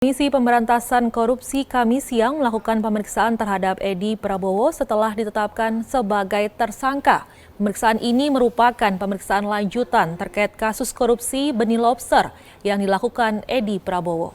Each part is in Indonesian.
Komisi Pemberantasan Korupsi Kamis siang melakukan pemeriksaan terhadap Edi Prabowo setelah ditetapkan sebagai tersangka. Pemeriksaan ini merupakan pemeriksaan lanjutan terkait kasus korupsi benih lobster yang dilakukan Edi Prabowo.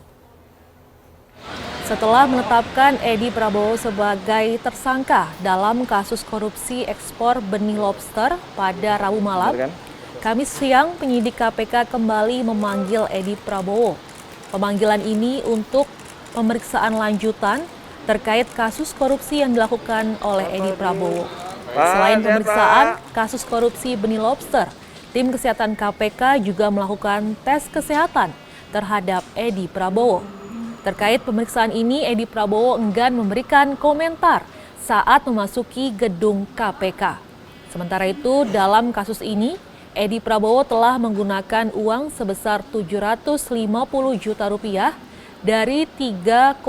Setelah menetapkan Edi Prabowo sebagai tersangka dalam kasus korupsi ekspor benih lobster pada Rabu malam, Kamis siang penyidik KPK kembali memanggil Edi Prabowo. Pemanggilan ini untuk pemeriksaan lanjutan terkait kasus korupsi yang dilakukan oleh Edi Prabowo. Selain pemeriksaan kasus korupsi benih lobster, tim kesehatan KPK juga melakukan tes kesehatan terhadap Edi Prabowo. Terkait pemeriksaan ini, Edi Prabowo enggan memberikan komentar saat memasuki gedung KPK. Sementara itu, dalam kasus ini, Edi Prabowo telah menggunakan uang sebesar 750 juta rupiah dari 3,4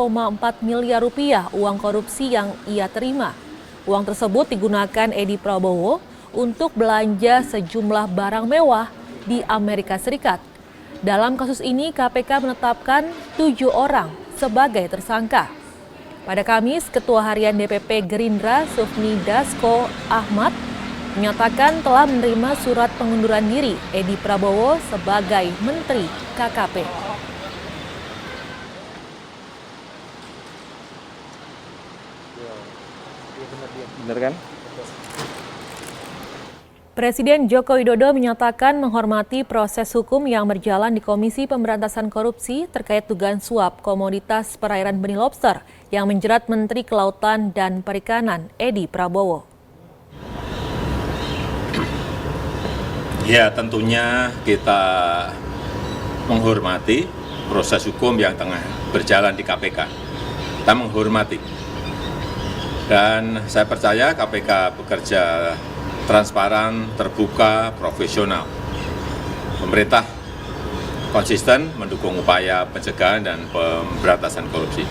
miliar rupiah uang korupsi yang ia terima. Uang tersebut digunakan Edi Prabowo untuk belanja sejumlah barang mewah di Amerika Serikat. Dalam kasus ini, KPK menetapkan 7 orang sebagai tersangka. Pada Kamis, Ketua Harian DPP Gerindra Sufmi Dasko Ahmad menyatakan telah menerima surat pengunduran diri Edi Prabowo sebagai Menteri KKP. Benar kan? Presiden Joko Widodo menyatakan menghormati proses hukum yang berjalan di Komisi Pemberantasan Korupsi terkait dugaan suap komoditas perairan benih lobster yang menjerat Menteri Kelautan dan Perikanan Edi Prabowo. Ya, tentunya kita menghormati proses hukum yang tengah berjalan di KPK. Kita menghormati. Dan saya percaya KPK bekerja transparan, terbuka, profesional. Pemerintah konsisten mendukung upaya pencegahan dan pemberantasan korupsi.